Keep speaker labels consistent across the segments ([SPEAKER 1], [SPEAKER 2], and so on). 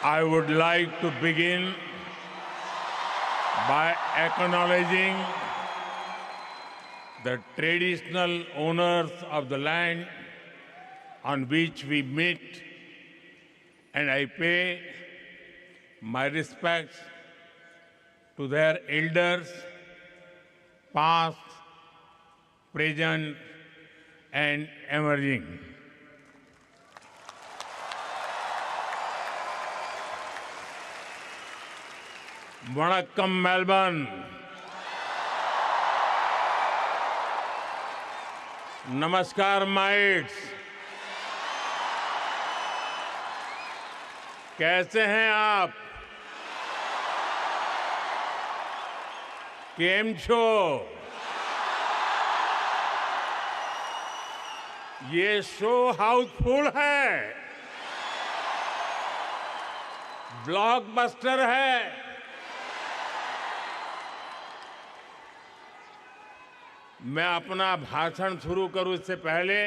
[SPEAKER 1] I would like to begin by acknowledging the traditional owners of the land on which we meet, and I pay my respects to their elders, past, present, and emerging. Vanakkam, Melbourne. नमस्कार mites, कैसे हैं आप? केम छो? ये show Housefull है, blockbuster है। मैं अपना भाषण शुरू करूं इससे पहले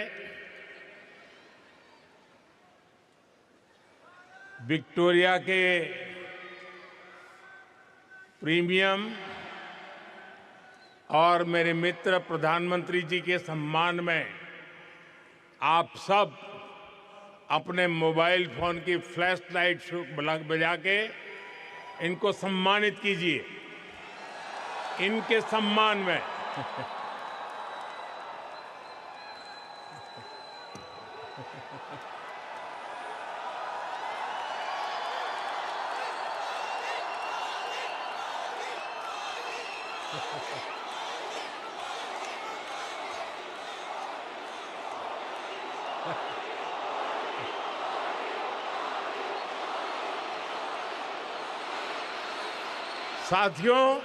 [SPEAKER 1] विक्टोरिया के प्रीमियम और मेरे मित्र प्रधानमंत्री जी के सम्मान में आप सब अपने मोबाइल फोन की फ्लैश लाइट बजा के इनको सम्मानित कीजिए। इनके सम्मान में साथियों,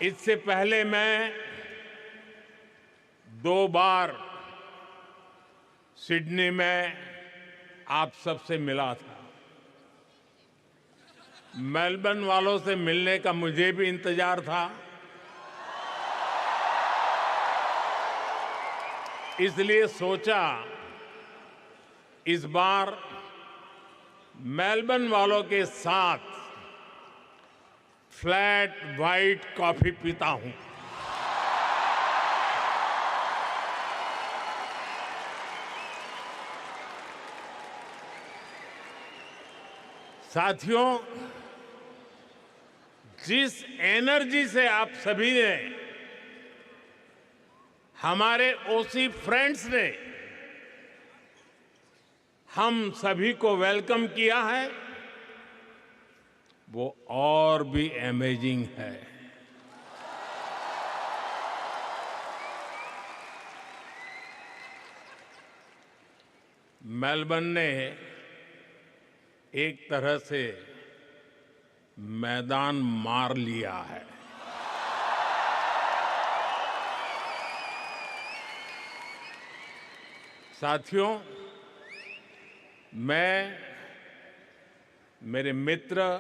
[SPEAKER 1] इससे पहले मैं 2 बार सिडनी में आप सबसे मिला था। मेलबर्न वालों से मिलने का मुझे भी इंतजार था, इसलिए सोचा इस बार मेलबर्न वालों के साथ फ्लैट व्हाइट कॉफी पीता हूं। साथियों, जिस एनर्जी से आप सभी ने, हमारे ओसी फ्रेंड्स ने हम सभी को वेलकम किया है, वो और भी अमेजिंग है। मेलबर्न ने एक तरह से मैदान मार लिया है। साथियों, मैं मेरे मित्र,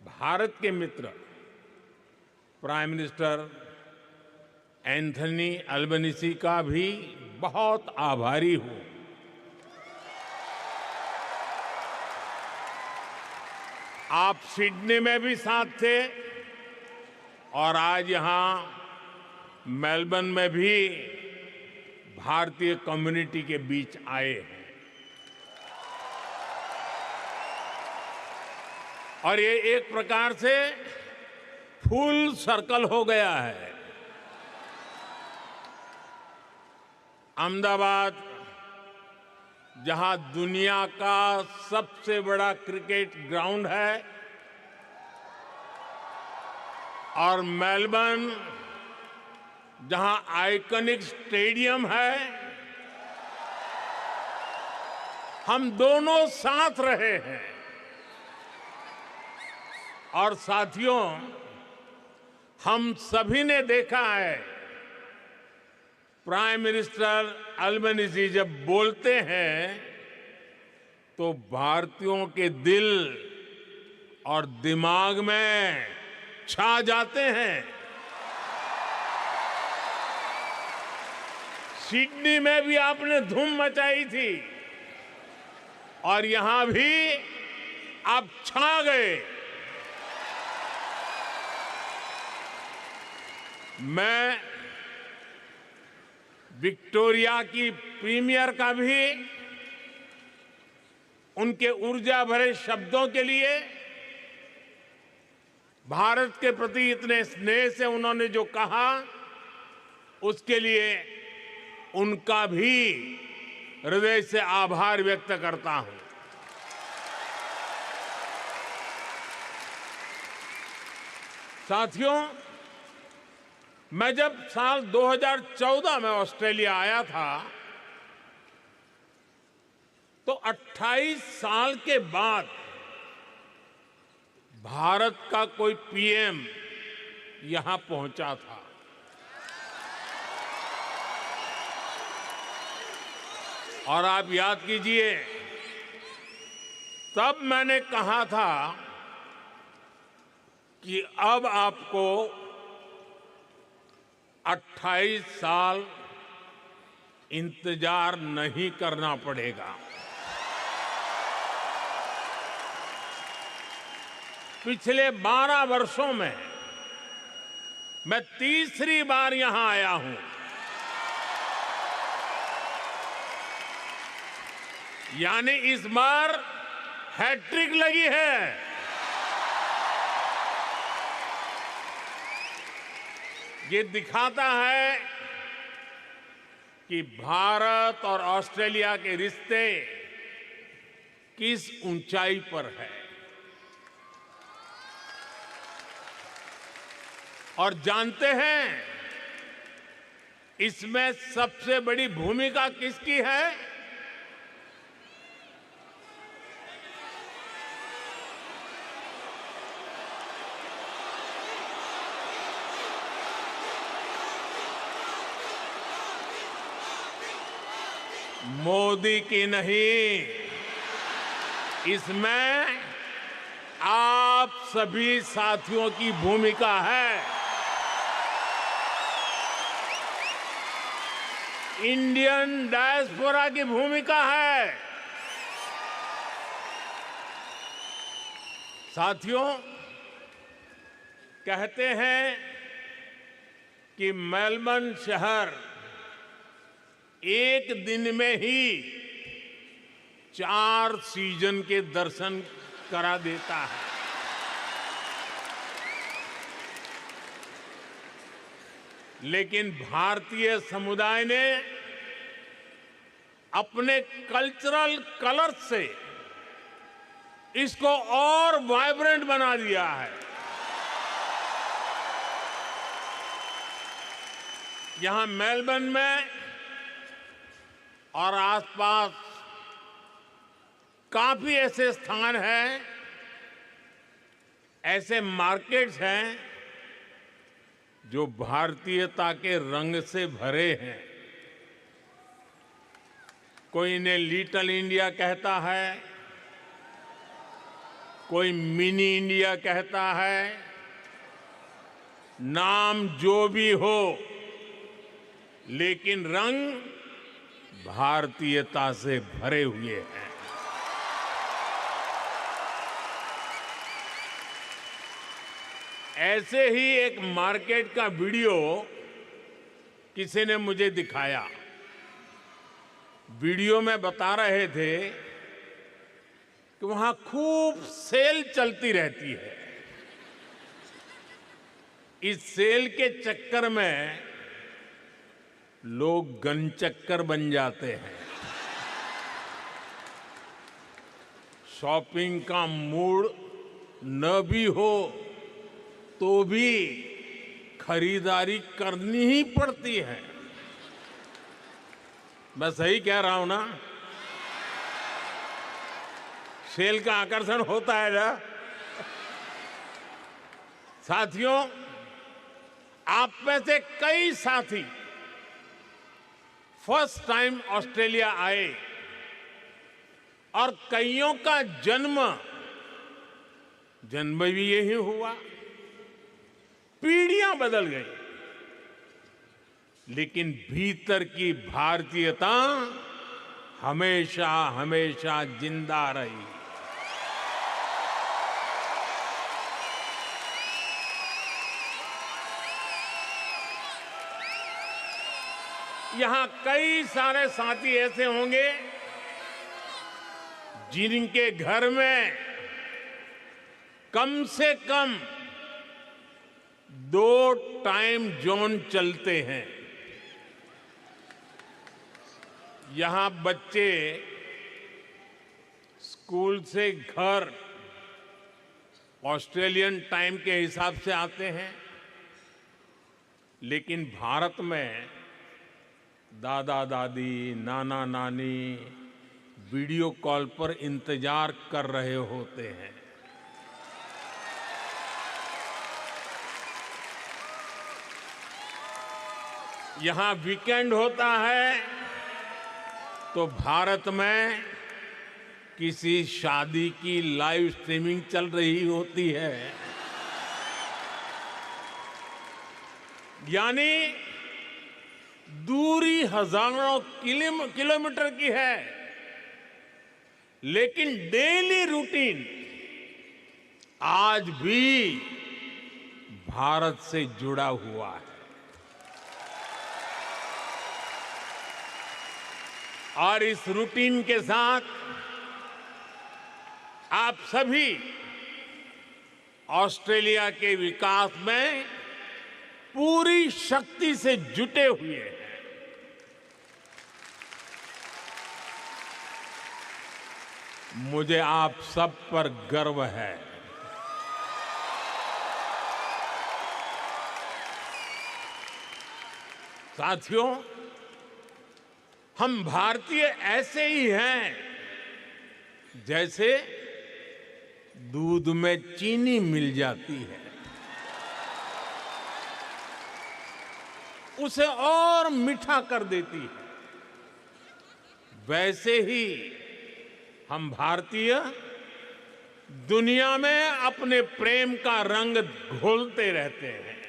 [SPEAKER 1] भारत के मित्र प्राइम मिनिस्टर एंथनी अल्बनीज़ी का भी बहुत आभारी हूं। आप सिडनी में भी साथ थे और आज यहां मेलबर्न में भी भारतीय कम्युनिटी के बीच आए हैं। और ये एक प्रकार से फुल सर्कल हो गया है। अहमदाबाद, जहां दुनिया का सबसे बड़ा क्रिकेट ग्राउंड है, और मेलबर्न, जहां आइकॉनिक स्टेडियम है, हम दोनों साथ रहे हैं। और साथियों, हम सभी ने देखा है, प्राइम मिनिस्टर अल्बनीज़ी जब बोलते हैं तो भारतीयों के दिल और दिमाग में छा जाते हैं। सिडनी में भी आपने धूम मचाई थी। और यहां भी आप छा गए। मैं विक्टोरिया की प्रीमियर का भी उनके ऊर्जा भरे शब्दों के लिए, भारत के प्रति इतने स्नेह से उन्होंने जो कहा, उसके लिए उनका भी हृदय से आभार व्यक्त करता हूं। साथियों, मैं जब साल 2014 में ऑस्ट्रेलिया आया था, तो 28 साल के बाद भारत का कोई पीएम यहां पहुंचा था। और आप याद कीजिए, तब मैंने कहा था कि अब आपको 28 साल इंतजार नहीं करना पड़ेगा। पिछले 12 वर्षों में मैं तीसरी बार यहां आया हूं। यानी इस बार हैट्रिक लगी है। ये दिखाता है कि भारत और ऑस्ट्रेलिया के रिश्ते किस ऊंचाई पर है। और जानते हैं, इसमें सबसे बड़ी भूमिका किसकी है? मोदी की नहीं, इसमें आप सभी साथियों की भूमिका है। इंडियन डायस्पोरा की भूमिका है। साथियों, कहते हैं कि मेलबर्न शहर एक दिन में ही 4 सीजन के दर्शन करा देता है। लेकिन भारतीय समुदाय ने अपने कल्चरल कलर से इसको और वाइब्रेंट बना दिया है। यहां मेलबर्न में और आसपास काफी ऐसे स्थान हैं, ऐसे मार्केट्स हैं जो भारतीयता के रंग से भरे हैं। कोई इन्हें लिटिल इंडिया कहता है, कोई मिनी इंडिया कहता है। नाम जो भी हो, लेकिन रंग भारतीयता से भरे हुए हैं। ऐसे ही एक मार्केट का वीडियो किसी ने मुझे दिखाया। वीडियो में बता रहे थे कि वहां खूब सेल चलती रहती है। इस सेल के चक्कर में लोग गनचक्कर बन जाते हैं। शॉपिंग का मूड न भी हो तो भी खरीदारी करनी ही पड़ती है। मैं सही कह रहा हूं ना? सेल का आकर्षण होता है ना? साथियों, आप में से कई साथी फर्स्ट टाइम ऑस्ट्रेलिया आए और कईयों का जन्म भी यही हुआ। पीढ़ियां बदल गई, लेकिन भीतर की भारतीयता हमेशा हमेशा जिंदा रही। यहां कई सारे साथी ऐसे होंगे जिनके घर में कम से कम 2 टाइम जोन चलते हैं। यहां बच्चे स्कूल से घर ऑस्ट्रेलियन टाइम के हिसाब से आते हैं, लेकिन भारत में दादा दादी, नाना नानी वीडियो कॉल पर इंतजार कर रहे होते हैं। यहां वीकेंड होता है तो भारत में किसी शादी की लाइव स्ट्रीमिंग चल रही होती है। यानी दूरी हजारों किलोमीटर की है, लेकिन डेली रूटीन आज भी भारत से जुड़ा हुआ है। और इस रूटीन के साथ आप सभी ऑस्ट्रेलिया के विकास में पूरी शक्ति से जुटे हुए हैं। मुझे आप सब पर गर्व है। साथियों, हम भारतीय ऐसे ही हैं जैसे दूध में चीनी मिल जाती है, उसे और मीठा कर देती है। वैसे ही हम भारतीय दुनिया में अपने प्रेम का रंग घोलते रहते हैं।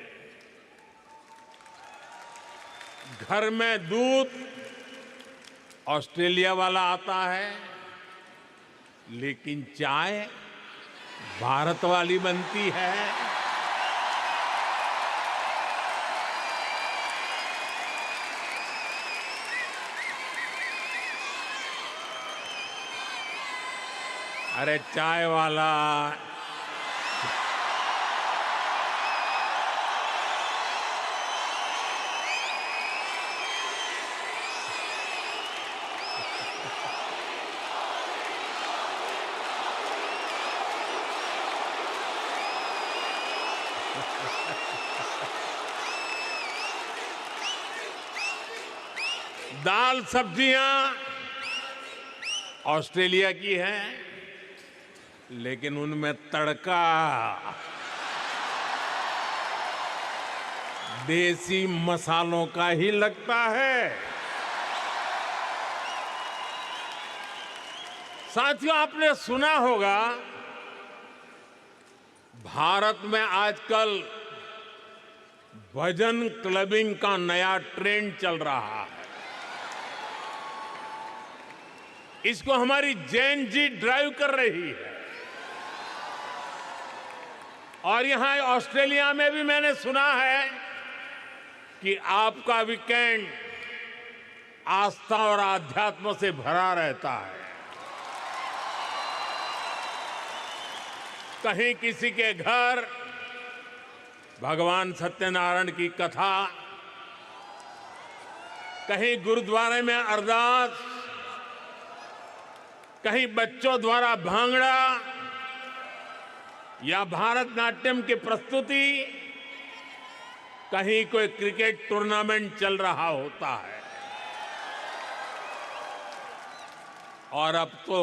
[SPEAKER 1] घर में दूध ऑस्ट्रेलिया वाला आता है, लेकिन चाय भारत वाली बनती है। अरे चाय वाला दाल सब्जियां ऑस्ट्रेलिया की हैं, लेकिन उनमें तड़का देसी मसालों का ही लगता है। साथियों, आपने सुना होगा भारत में आजकल भजन क्लबिंग का नया ट्रेंड चल रहा है। इसको हमारी जेन जी ड्राइव कर रही है। और यहां ऑस्ट्रेलिया में भी मैंने सुना है कि आपका वीकेंड आस्था और आध्यात्म से भरा रहता है। कहीं किसी के घर भगवान सत्यनारायण की कथा, कहीं गुरुद्वारे में अरदास, कहीं बच्चों द्वारा भांगड़ा या भारतनाट्यम की प्रस्तुति, कहीं कोई क्रिकेट टूर्नामेंट चल रहा होता है। और अब तो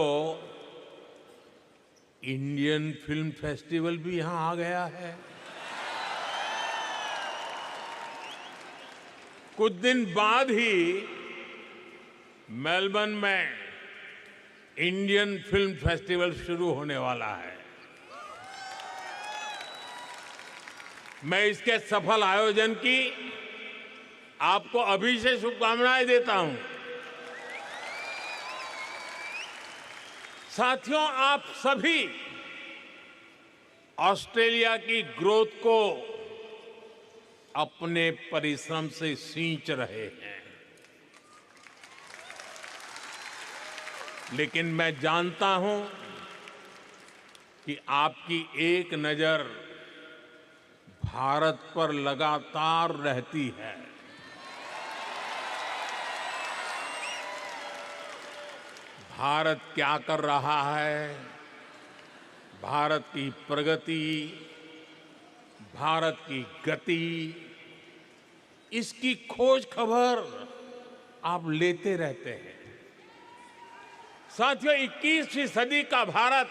[SPEAKER 1] इंडियन फिल्म फेस्टिवल भी यहां आ गया है। कुछ दिन बाद ही मेलबर्न में इंडियन फिल्म फेस्टिवल शुरू होने वाला है। मैं इसके सफल आयोजन की आपको अभी से शुभकामनाएं देता हूं। साथियों, आप सभी ऑस्ट्रेलिया की ग्रोथ को अपने परिश्रम से सींच रहे हैं, लेकिन मैं जानता हूं कि आपकी एक नजर भारत पर लगातार रहती है। भारत क्या कर रहा है, भारत की प्रगति, भारत की गति, इसकी खोज खबर आप लेते रहते हैं। साथियों, 21वीं सदी का भारत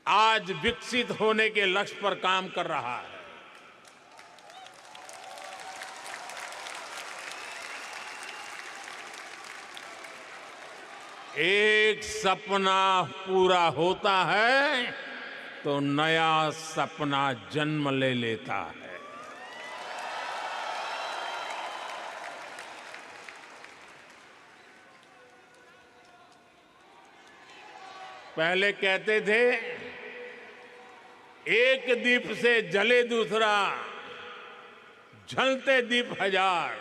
[SPEAKER 1] आज विकसित होने के लक्ष्य पर काम कर रहा है। एक सपना पूरा होता है तो नया सपना जन्म ले लेता है। पहले कहते थे, एक दीप से जले दूसरा, जलते दीप हजार।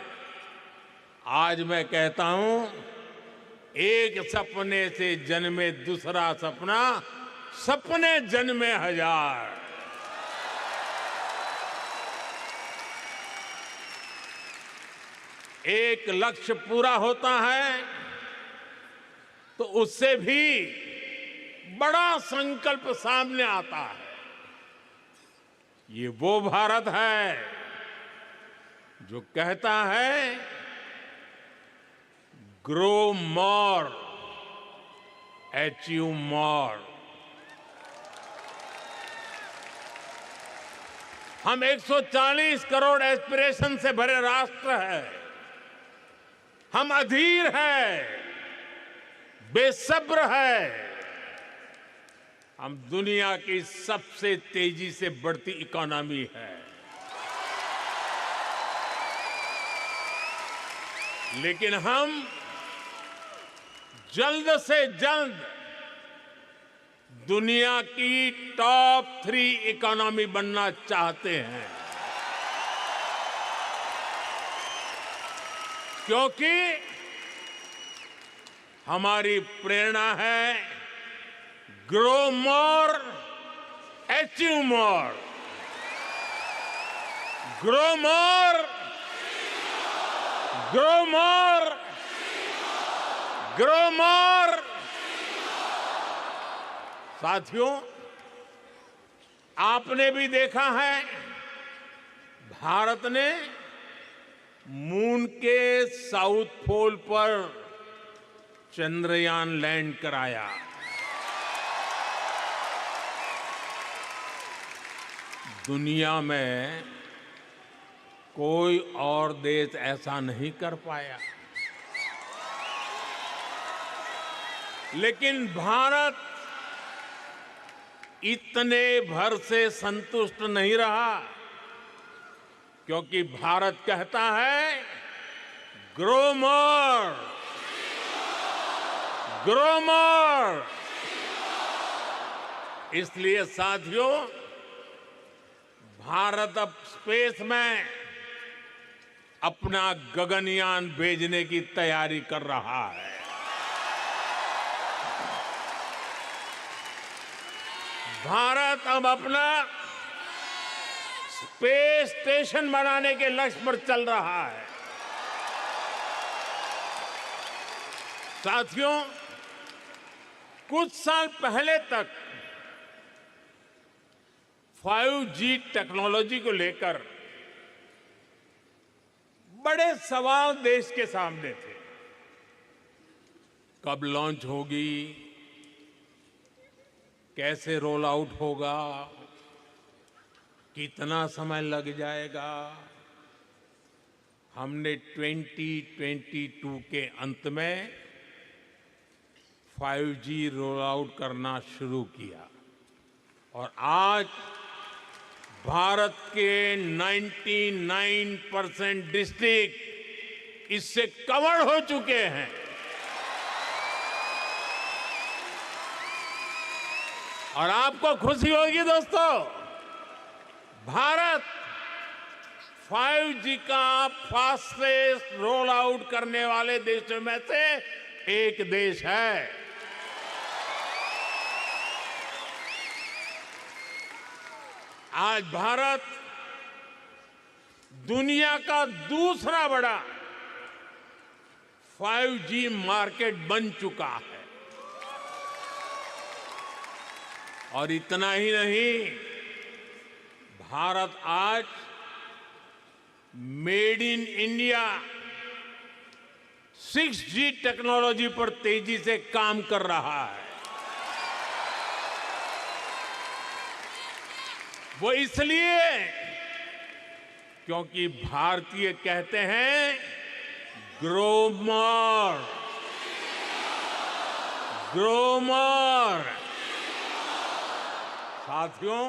[SPEAKER 1] आज मैं कहता हूं, एक सपने से जन्मे दूसरा सपना, सपने जन्मे हजार। एक लक्ष्य पूरा होता है तो उससे भी बड़ा संकल्प सामने आता है। ये वो भारत है जो कहता है, ग्रो मोर, अचीव मोर। हम 140 करोड़ एस्पिरेशन से भरे राष्ट्र है। हम अधीर है, बेसब्र है। हम दुनिया की सबसे तेजी से बढ़ती इकोनॉमी है, लेकिन हम जल्द से जल्द दुनिया की टॉप 3 इकोनॉमी बनना चाहते हैं, क्योंकि हमारी प्रेरणा है grow more, achieve more. Grow more, grow more, grow more. साथियों, आपने भी देखा है, भारत ने मून के साउथ पोल पर चंद्रयान लैंड कराया। दुनिया में कोई और देश ऐसा नहीं कर पाया, लेकिन भारत इतने भर से संतुष्ट नहीं रहा, क्योंकि भारत कहता है, ग्रो मोर, ग्रो मोर। इसलिए साथियों, भारत अब स्पेस में अपना गगनयान भेजने की तैयारी कर रहा है। भारत अब अपना स्पेस स्टेशन बनाने के लक्ष्य पर चल रहा है। साथियों, कुछ साल पहले तक 5G टेक्नोलॉजी को लेकर बड़े सवाल देश के सामने थे। कब लॉन्च होगी, कैसे रोल आउट होगा, कितना समय लग जाएगा। हमने 2022 के अंत में 5G रोल आउट करना शुरू किया और आज भारत के 99% डिस्ट्रिक्ट इससे कवर हो चुके हैं। और आपको खुशी होगी दोस्तों, भारत 5G का फास्टेस्ट रोल आउट करने वाले देशों में से एक देश है। आज भारत दुनिया का दूसरा बड़ा 5G मार्केट बन चुका है। और इतना ही नहीं, भारत आज made in India 6G technology पर तेजी से काम कर रहा है। वो इसलिए क्योंकि भारतीय कहते हैं ग्रो मोर, ग्रो मोर। साथियों,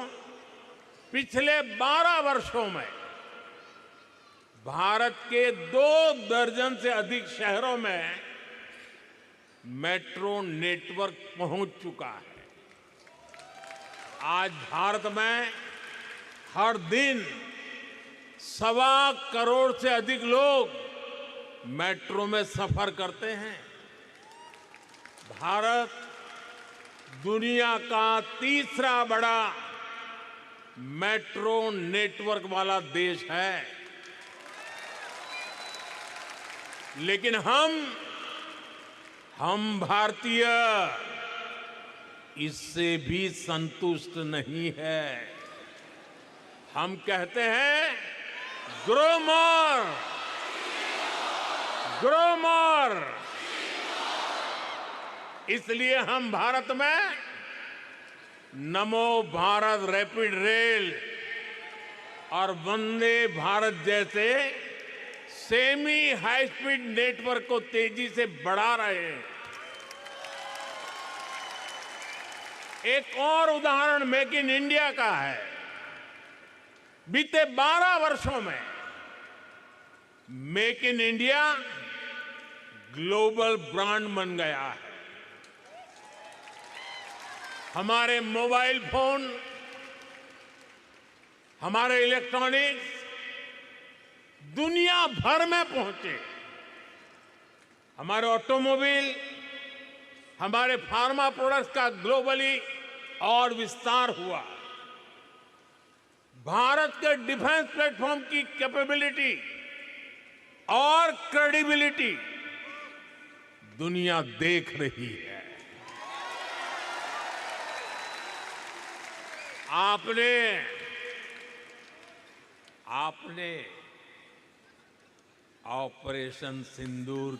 [SPEAKER 1] पिछले 12 वर्षों में भारत के 2 दर्जन से अधिक शहरों में मेट्रो नेटवर्क पहुंच चुका है। आज भारत में हर दिन 1.25 करोड़ से अधिक लोग मेट्रो में सफर करते हैं। भारत दुनिया का तीसरा बड़ा मेट्रो नेटवर्क वाला देश है। लेकिन हम भारतीय इससे भी संतुष्ट नहीं है। हम कहते हैं ग्रो मोर, ग्रो मोर। इसलिए हम भारत में नमो भारत रैपिड रेल और वंदे भारत जैसे सेमी हाई स्पीड नेटवर्क को तेजी से बढ़ा रहे हैं। एक और उदाहरण मेक इन इंडिया का है। बीते 12 वर्षों में make in India global brand बन गया है। हमारे मोबाइल फोन, हमारे इलेक्ट्रॉनिक्स दुनिया भर में पहुंचे। हमारे ऑटोमोबाइल, हमारे फार्मा प्रोडक्ट्स का ग्लोबली और विस्तार हुआ। भारत के डिफेंस प्लेटफॉर्म की कैपेबिलिटी और क्रेडिबिलिटी दुनिया देख रही है। आपने ऑपरेशन सिंदूर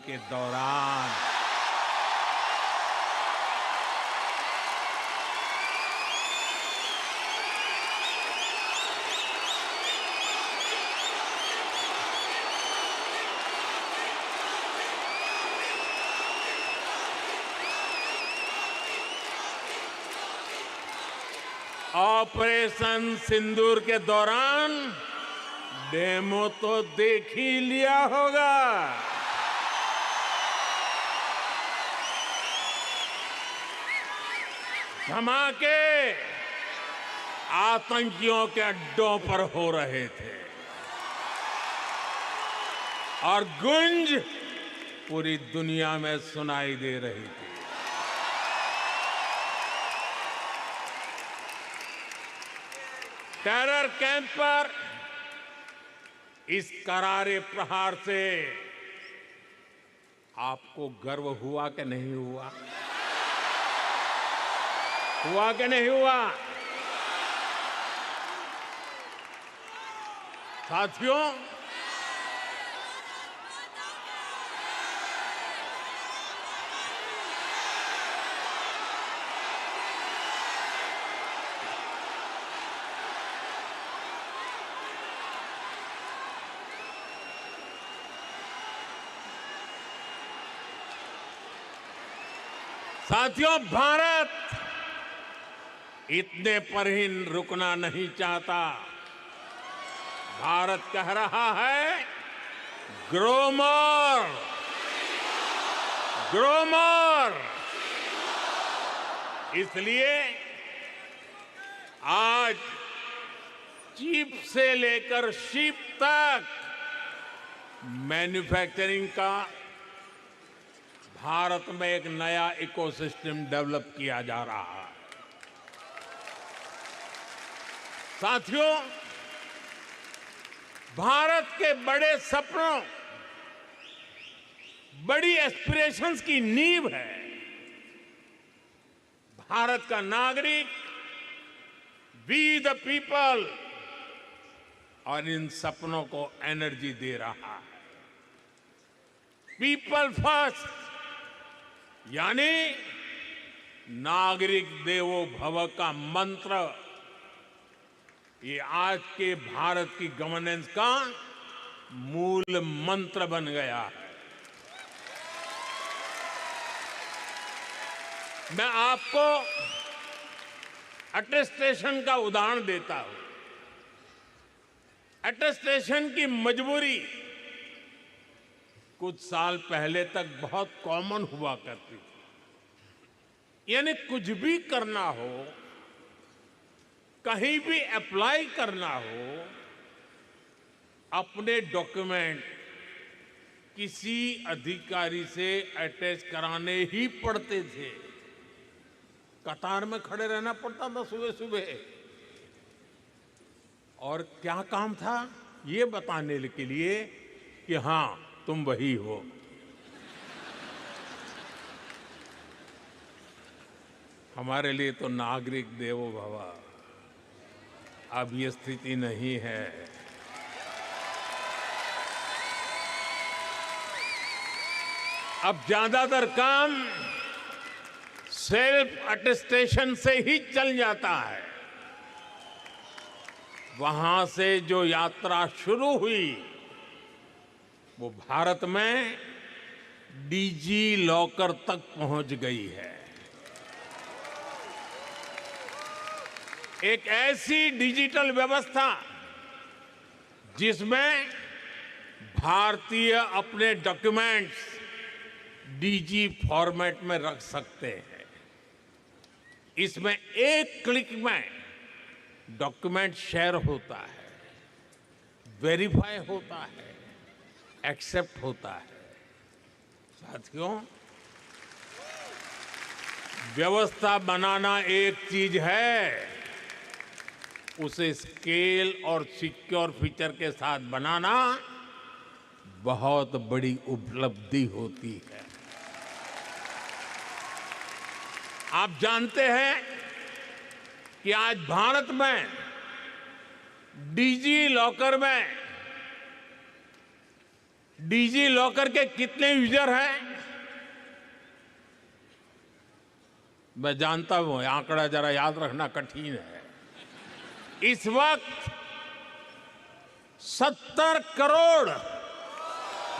[SPEAKER 1] के दौरान डेमो तो देख ही लिया होगा। धमाके आतंकियों के अड्डों पर हो रहे थे और गूंज पूरी दुनिया में सुनाई दे रही थी। टेरर कैंप पर इस करारे प्रहार से आपको गर्व हुआ कि नहीं हुआ? हुआ कि नहीं हुआ? साथियों, भारत इतने पर ही रुकना नहीं चाहता। भारत कह रहा है ग्रो मोर, ग्रो मोर। इसलिए आज चिप से लेकर शिप तक मैन्युफैक्चरिंग का भारत में एक नया इकोसिस्टम डेवलप किया जा रहा है। साथियों, भारत के बड़े सपनों, बड़ी एस्पिरेशंस की नींव है भारत का नागरिक, वी द पीपल, और इन सपनों को एनर्जी दे रहा है। पीपल फर्स्ट, यानी नागरिक देवो भव का मंत्र, ये आज के भारत की गवर्नेंस का मूल मंत्र बन गया है। मैं आपको अटेस्टेशन का उदाहरण देता हूं। अटेस्टेशन की मजबूरी कुछ साल पहले तक बहुत कॉमन हुआ करती थी। यानी कुछ भी करना हो, कहीं भी अप्लाई करना हो, अपने डॉक्यूमेंट किसी अधिकारी से अटैच कराने ही पड़ते थे। कतार में खड़े रहना पड़ता था सुबह सुबह, और क्या काम था? ये बताने के लिए कि हां, तुम वही हो। हमारे लिए तो नागरिक देवो भव अब ये स्थिति नहीं है। अब ज्यादातर काम सेल्फ अटेस्टेशन से ही चल जाता है। वहां से जो यात्रा शुरू हुई वो भारत में डीजी लॉकर तक पहुंच गई है। एक ऐसी डिजिटल व्यवस्था जिसमें भारतीय अपने डॉक्यूमेंट्स डीजी फॉर्मेट में रख सकते हैं। इसमें एक क्लिक में डॉक्यूमेंट शेयर होता है, वेरीफाई होता है, एक्सेप्ट होता है। साथियों, व्यवस्था बनाना एक चीज है, उसे स्केल और सिक्योर फीचर के साथ बनाना बहुत बड़ी उपलब्धि होती है। आप जानते हैं कि आज भारत में डिजी लॉकर के कितने यूजर हैं? मैं जानता हूं आंकड़ा जरा याद रखना कठिन है। इस वक्त 70 करोड़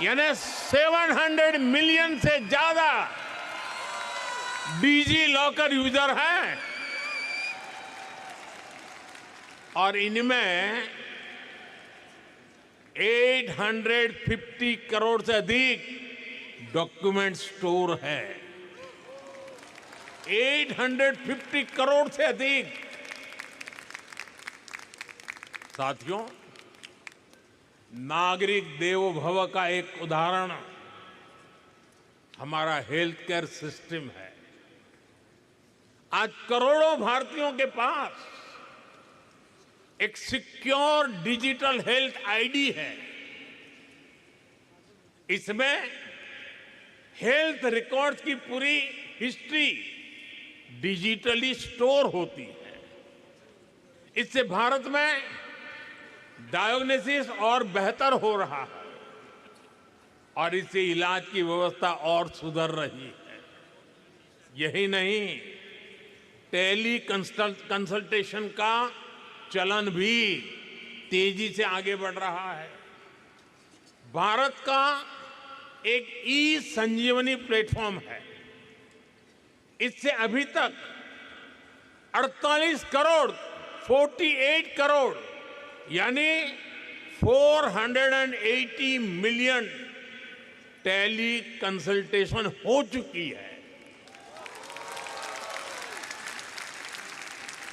[SPEAKER 1] यानी 700 मिलियन से ज्यादा डिजी लॉकर यूजर हैं, और इनमें 850 करोड़ से अधिक डॉक्यूमेंट स्टोर है। 850 करोड़ से अधिक। साथियों, नागरिक देवो भव का एक उदाहरण हमारा हेल्थ केयर सिस्टम है। आज करोड़ों भारतीयों के पास एक सिक्योर डिजिटल हेल्थ आईडी है। इसमें हेल्थ रिकॉर्ड्स की पूरी हिस्ट्री डिजिटली स्टोर होती है। इससे भारत में डायग्नोसिस और बेहतर हो रहा है, और इससे इलाज की व्यवस्था और सुधर रही है। यही नहीं, टेली कंसल्टेशन का चलन भी तेजी से आगे बढ़ रहा है। भारत का एक ई संजीवनी प्लेटफॉर्म है। इससे अभी तक 48 करोड़ यानी 480 मिलियन टेली कंसल्टेशन हो चुकी है।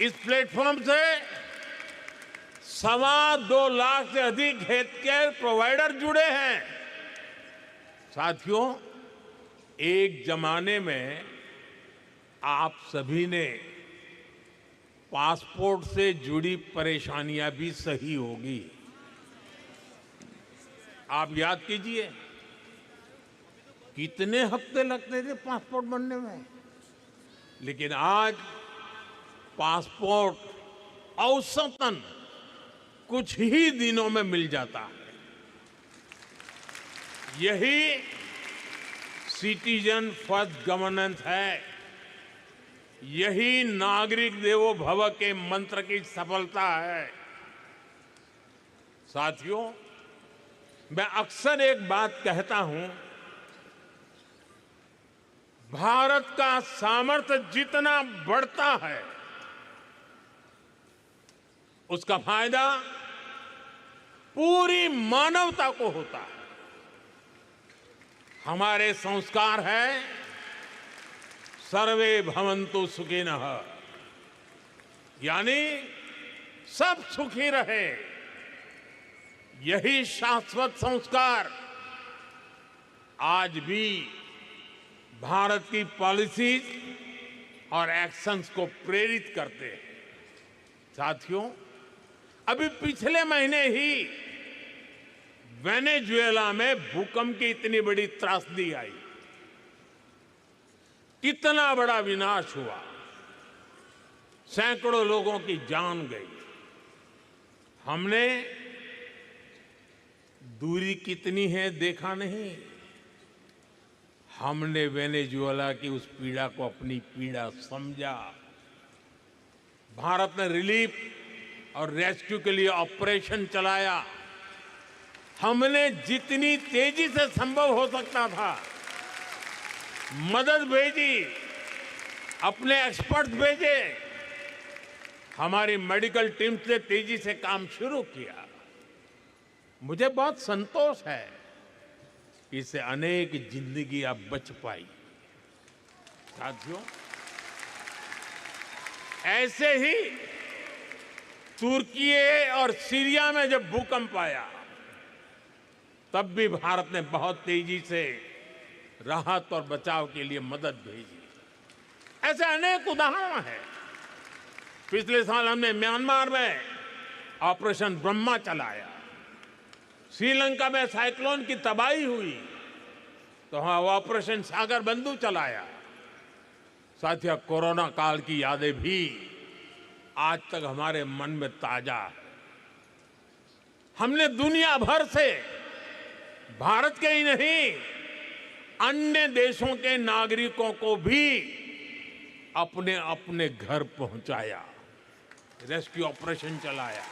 [SPEAKER 1] इस प्लेटफॉर्म से 2.25 लाख से अधिक हेल्थ केयर प्रोवाइडर जुड़े हैं। साथियों, एक जमाने में आप सभी ने पासपोर्ट से जुड़ी परेशानियां भी सही होगी। आप याद कीजिए, कितने हफ्ते लगते थे पासपोर्ट बनने में, लेकिन आज पासपोर्ट औसतन कुछ ही दिनों में मिल जाता है। यही सिटीजन फर्स्ट गवर्नेंस है, यही नागरिक देवो भव के मंत्र की सफलता है। साथियों, मैं अक्सर एक बात कहता हूं, भारत का सामर्थ्य जितना बढ़ता है उसका फायदा पूरी मानवता को होता है। हमारे संस्कार है सर्वे भवन्तु सुखिनः, यानी सब सुखी रहे। यही शाश्वत संस्कार आज भी भारत की पॉलिसीज और एक्शंस को प्रेरित करते हैं। साथियों, अभी पिछले महीने ही वेनेजुएला में भूकंप की इतनी बड़ी त्रासदी आई, कितना बड़ा विनाश हुआ, सैकड़ों लोगों की जान गई। हमने दूरी कितनी है देखा नहीं, हमने वेनेजुएला की उस पीड़ा को अपनी पीड़ा समझा। भारत ने रिलीफ और रेस्क्यू के लिए ऑपरेशन चलाया। हमने जितनी तेजी से संभव हो सकता था मदद भेजी, अपने एक्सपर्ट भेजे, हमारी मेडिकल टीम ने तेजी से काम शुरू किया। मुझे बहुत संतोष है कि इससे अनेक जिंदगियां बच पाई। साथियों, ऐसे ही तुर्की और सीरिया में जब भूकंप आया तब भी भारत ने बहुत तेजी से राहत और बचाव के लिए मदद भेजी। ऐसे अनेक उदाहरण हैं। पिछले साल हमने म्यांमार में ऑपरेशन ब्रह्मा चलाया। श्रीलंका में साइक्लोन की तबाही हुई तो वहां ऑपरेशन सागर बंधु चलाया। साथियों, कोरोना काल की यादें भी आज तक हमारे मन में ताजा है। हमने दुनिया भर से भारत के ही नहीं अन्य देशों के नागरिकों को भी अपने अपने घर पहुंचाया, रेस्क्यू ऑपरेशन चलाया,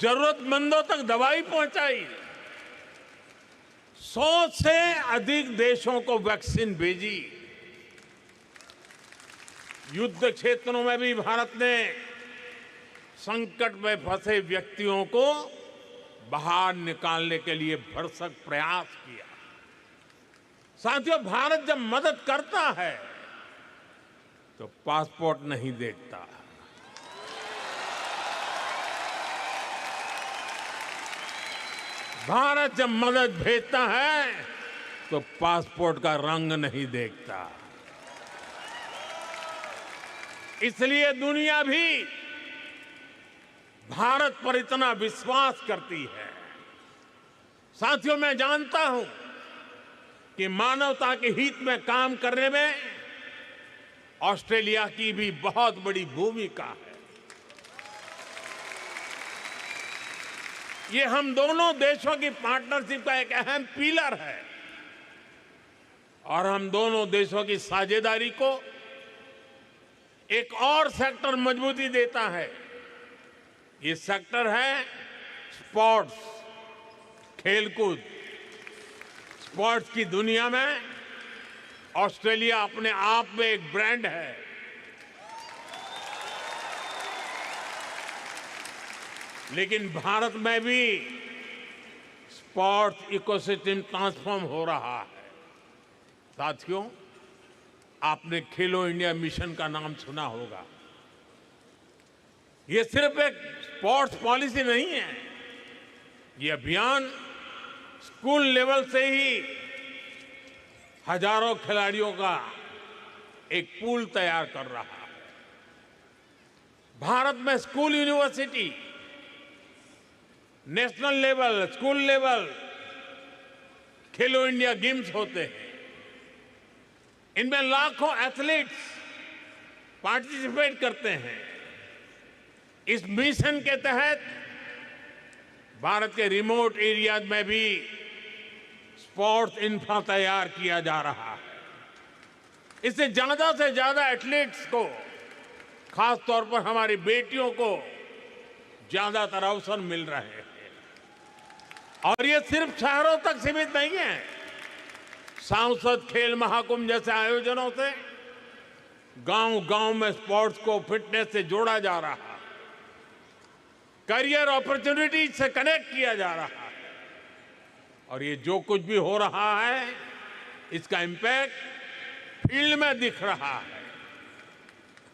[SPEAKER 1] जरूरतमंदों तक दवाई पहुंचाई। 100 से अधिक देशों को वैक्सीन भेजी। युद्ध क्षेत्रों में भी भारत ने संकट में फंसे व्यक्तियों को बाहर निकालने के लिए भरसक प्रयास किया। साथियों, भारत जब मदद करता है तो पासपोर्ट नहीं देखता। भारत जब मदद भेजता है तो पासपोर्ट का रंग नहीं देखता। इसलिए दुनिया भी भारत पर इतना विश्वास करती है। साथियों, मैं जानता हूं कि मानवता के हित में काम करने में ऑस्ट्रेलिया की भी बहुत बड़ी भूमिका है। ये हम दोनों देशों की पार्टनरशिप का एक अहम पिलर है और हम दोनों देशों की साझेदारी को एक और सेक्टर मजबूती देता है। ये सेक्टर है स्पोर्ट्स, खेलकूद। स्पोर्ट्स की दुनिया में ऑस्ट्रेलिया अपने आप में एक ब्रांड है। लेकिन भारत में भी स्पोर्ट्स इकोसिस्टम ट्रांसफॉर्म हो रहा है। साथियों, आपने खेलो इंडिया मिशन का नाम सुना होगा। ये सिर्फ एक स्पोर्ट्स पॉलिसी नहीं है, ये अभियान स्कूल लेवल से ही हजारों खिलाड़ियों का एक पूल तैयार कर रहा है। भारत में school, university, national level, school level खेलो इंडिया गेम्स होते हैं। इनमें लाखों एथलीट्स पार्टिसिपेट करते हैं। इस मिशन के तहत भारत के रिमोट एरियाज में भी स्पोर्ट्स इंफ्रा तैयार किया जा रहा है। इससे ज्यादा से ज्यादा एथलीट्स को, खास तौर पर हमारी बेटियों को ज्यादातर अवसर मिल रहे हैं। और ये सिर्फ शहरों तक सीमित नहीं है। सांसद खेल महाकुंभ जैसे आयोजनों से गांव-गांव में स्पोर्ट्स को फिटनेस से जोड़ा जा रहा है, करियर अपॉर्चुनिटीज से कनेक्ट किया जा रहा है। और ये जो कुछ भी हो रहा है, इसका इंपैक्ट फील्ड में दिख रहा है।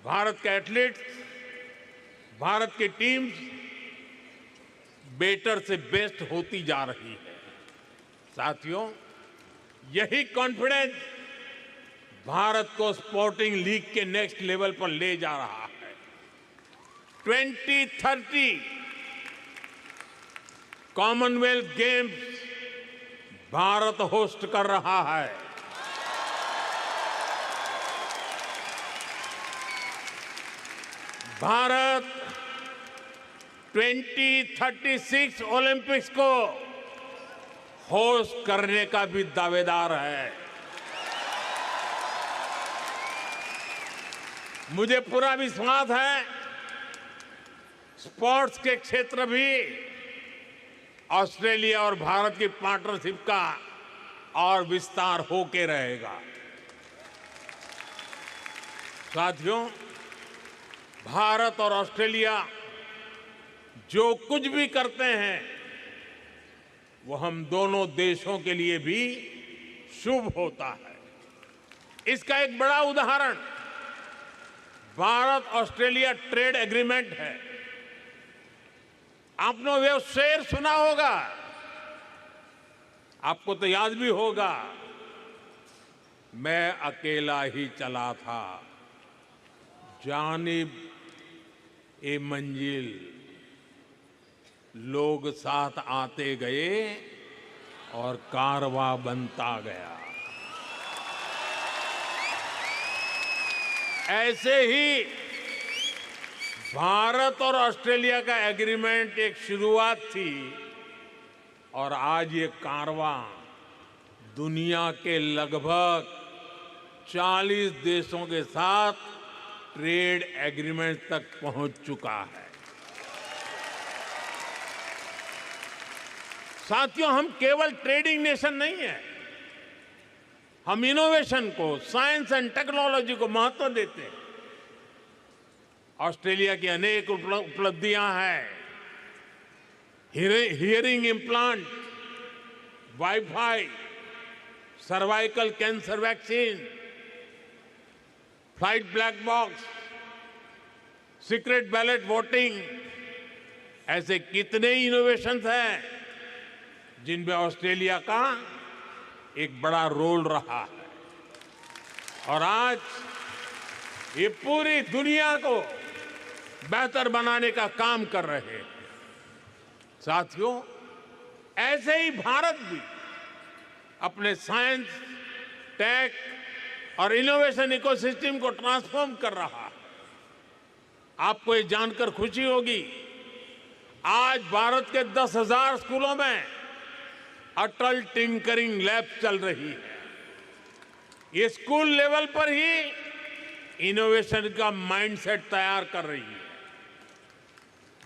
[SPEAKER 1] भारत के एथलीट्स, भारत की टीम्स बेटर से बेस्ट होती जा रही है। साथियों, यही कॉन्फिडेंस भारत को स्पोर्टिंग लीग के नेक्स्ट लेवल पर ले जा रहा है। 2030 कॉमनवेल्थ गेम्स भारत होस्ट कर रहा है। भारत 2036 ओलंपिक्स को होस्ट करने का भी दावेदार है। मुझे पूरा विश्वास है स्पोर्ट्स के क्षेत्र भी ऑस्ट्रेलिया और भारत की पार्टनरशिप का और विस्तार होके रहेगा। साथियों, भारत और ऑस्ट्रेलिया जो कुछ भी करते हैं वो हम दोनों देशों के लिए भी शुभ होता है। इसका एक बड़ा उदाहरण भारत ऑस्ट्रेलिया ट्रेड एग्रीमेंट है। आपने वो शेर सुना होगा, आपको तो याद भी होगा, मैं अकेला ही चला था, जानिब ए मंजिल, लोग साथ आते गए और कारवां बनता गया। ऐसे ही भारत और ऑस्ट्रेलिया का एग्रीमेंट एक शुरुआत थी और आज ये कारवां दुनिया के लगभग 40 देशों के साथ ट्रेड एग्रीमेंट तक पहुंच चुका है। साथियों, हम केवल ट्रेडिंग नेशन नहीं है, हम इनोवेशन को, साइंस एंड टेक्नोलॉजी को महत्व देते हैं। ऑस्ट्रेलिया की अनेक उपलब्धियां हैं। Hearing implant, wifi, cervical cancer vaccine, flight black box, secret ballot voting, ऐसे कितने इनोवेशंस हैं जिनमें ऑस्ट्रेलिया का एक बड़ा रोल रहा है। और आज ये पूरी दुनिया को बेहतर बनाने का काम कर रहे हैं। साथियों, ऐसे ही भारत भी अपने साइंस, टेक और इनोवेशन इकोसिस्टम को ट्रांसफॉर्म कर रहा है। आपको ये जानकर खुशी होगी, आज भारत के 10,000 स्कूलों में अटल टिंकरिंग लैब चल रही है। ये स्कूल लेवल पर ही इनोवेशन का माइंडसेट तैयार कर रही है।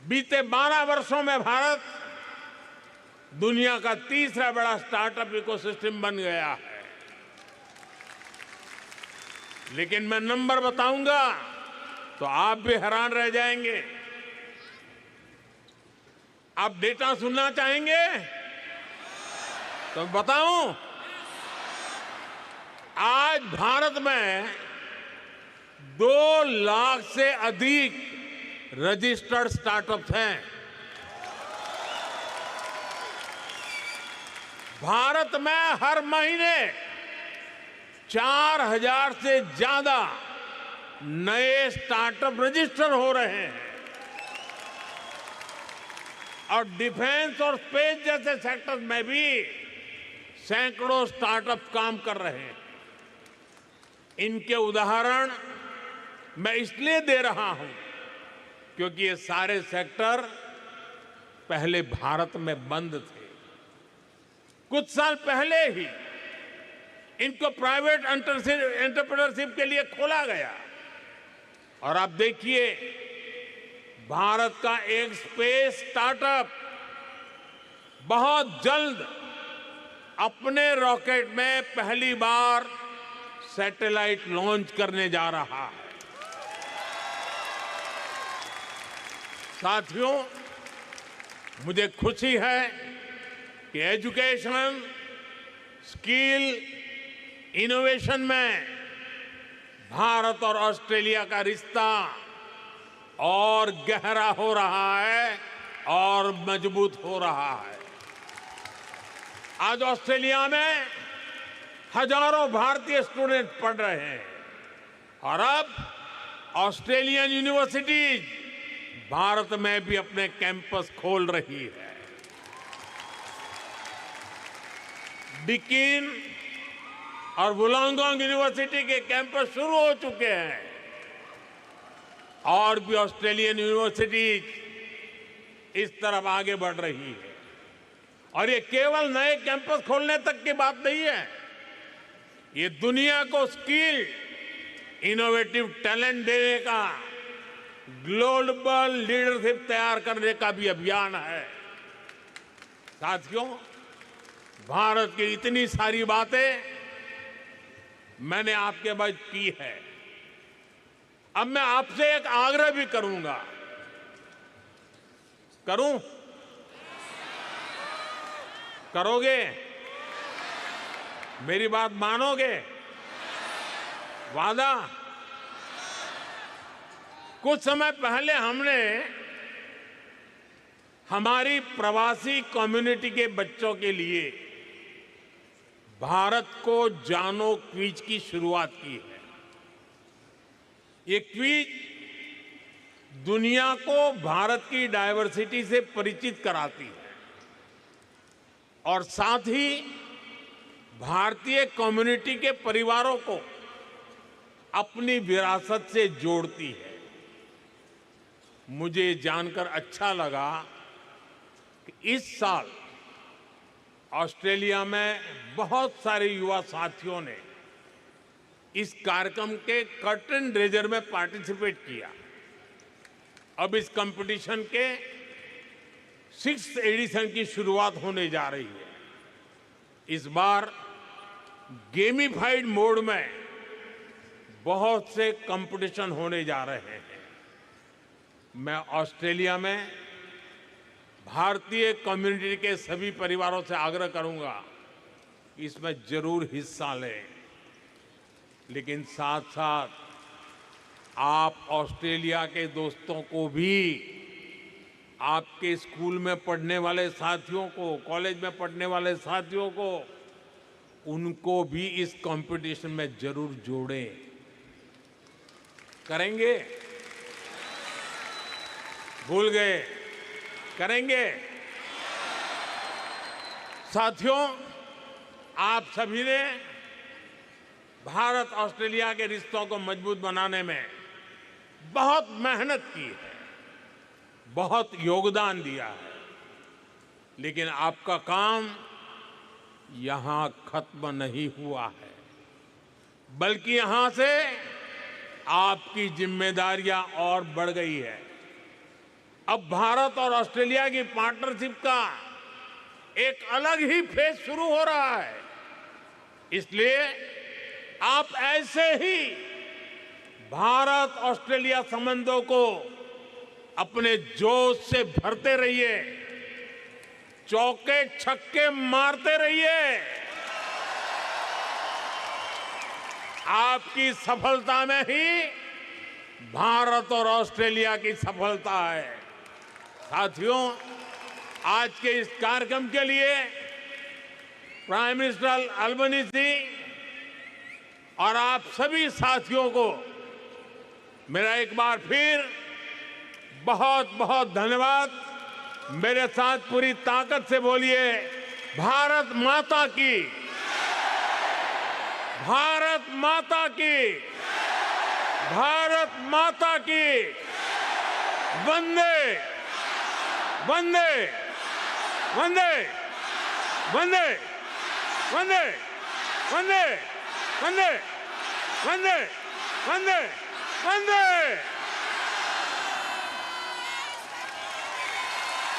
[SPEAKER 1] बीते 12 वर्षों में भारत दुनिया का तीसरा बड़ा स्टार्टअप इकोसिस्टम बन गया है। लेकिन मैं नंबर बताऊंगा तो आप भी हैरान रह जाएंगे। आप डेटा सुनना चाहेंगे तो बताऊं, आज भारत में 2 लाख से अधिक रजिस्टर्ड स्टार्टअप्स हैं। भारत में हर महीने 4000 से ज्यादा नए स्टार्टअप रजिस्टर हो रहे हैं और डिफेंस और स्पेस जैसे सेक्टर में भी सैकड़ों स्टार्टअप काम कर रहे हैं। इनके उदाहरण मैं इसलिए दे रहा हूं क्योंकि ये सारे सेक्टर पहले भारत में बंद थे। कुछ साल पहले ही इनको प्राइवेट एंटरप्रेन्योरशिप के लिए खोला गया और आप देखिए भारत का एक स्पेस स्टार्टअप बहुत जल्द अपने रॉकेट में पहली बार सैटेलाइट लॉन्च करने जा रहा है। साथियों, मुझे खुशी है कि एजुकेशन, स्किल, इनोवेशन में भारत और ऑस्ट्रेलिया का रिश्ता और गहरा हो रहा है और मजबूत हो रहा है। आज ऑस्ट्रेलिया में हजारों भारतीय स्टूडेंट पढ़ रहे हैं और अब ऑस्ट्रेलियन यूनिवर्सिटीज भारत में भी अपने कैंपस खोल रही है। डिकीन और वुलांगोंग यूनिवर्सिटी के कैंपस शुरू हो चुके हैं और भी ऑस्ट्रेलियन यूनिवर्सिटीज इस तरफ आगे बढ़ रही है। और ये केवल नए कैंपस खोलने तक की बात नहीं है, ये दुनिया को स्किल, इनोवेटिव टैलेंट देने का, ग्लोबल लीडरशिप तैयार करने का भी अभियान है। साथियों, भारत की इतनी सारी बातें मैंने आपके बाद की है। अब मैं आपसे एक आग्रह भी करूंगा। करूं? करोगे? मेरी बात मानोगे? वादा? कुछ समय पहले हमने हमारी प्रवासी कम्युनिटी के बच्चों के लिए भारत को जानो क्विज की शुरुआत की है। ये क्विज दुनिया को भारत की डायवर्सिटी से परिचित कराती है और साथ ही भारतीय कम्युनिटी के परिवारों को अपनी विरासत से जोड़ती है। मुझे जानकर अच्छा लगा कि इस साल ऑस्ट्रेलिया में बहुत सारे युवा साथियों ने इस कार्यक्रम के कर्टन रेजर में पार्टिसिपेट किया। अब इस कंपटीशन के 6th एडिशन की शुरुआत होने जा रही है। इस बार गेमिफाइड मोड में बहुत से कंपटीशन होने जा रहे हैं। मैं ऑस्ट्रेलिया में भारतीय कम्युनिटी के सभी परिवारों से आग्रह करूंगा कि इसमें जरूर हिस्सा लें, लेकिन साथ साथ आप ऑस्ट्रेलिया के दोस्तों को भी, आपके स्कूल में पढ़ने वाले साथियों को, कॉलेज में पढ़ने वाले साथियों को, उनको भी इस कंपटीशन में जरूर जोड़ें। करेंगे? भूल गए? करेंगे? साथियों, आप सभी ने भारत ऑस्ट्रेलिया के रिश्तों को मजबूत बनाने में बहुत मेहनत की है, बहुत योगदान दिया है, लेकिन आपका काम यहां खत्म नहीं हुआ है, बल्कि यहां से आपकी जिम्मेदारियां और बढ़ गई है। अब भारत और ऑस्ट्रेलिया की पार्टनरशिप का एक अलग ही फेज शुरू हो रहा है। इसलिए आप ऐसे ही भारत ऑस्ट्रेलिया संबंधों को अपने जोश से भरते रहिए, चौके छक्के मारते रहिए। आपकी सफलता में ही भारत और ऑस्ट्रेलिया की सफलता है। साथियों, आज के इस कार्यक्रम के लिए प्राइम मिनिस्टर अल्बनीजी और आप सभी साथियों को मेरा एक बार फिर बहुत बहुत धन्यवाद। मेरे साथ पूरी ताकत से बोलिए, भारत माता की, भारत माता की, भारत माता की, वंदे वंदे वंदे वंदे वंदे वंदे वंदे वंदे वंदे वंदे।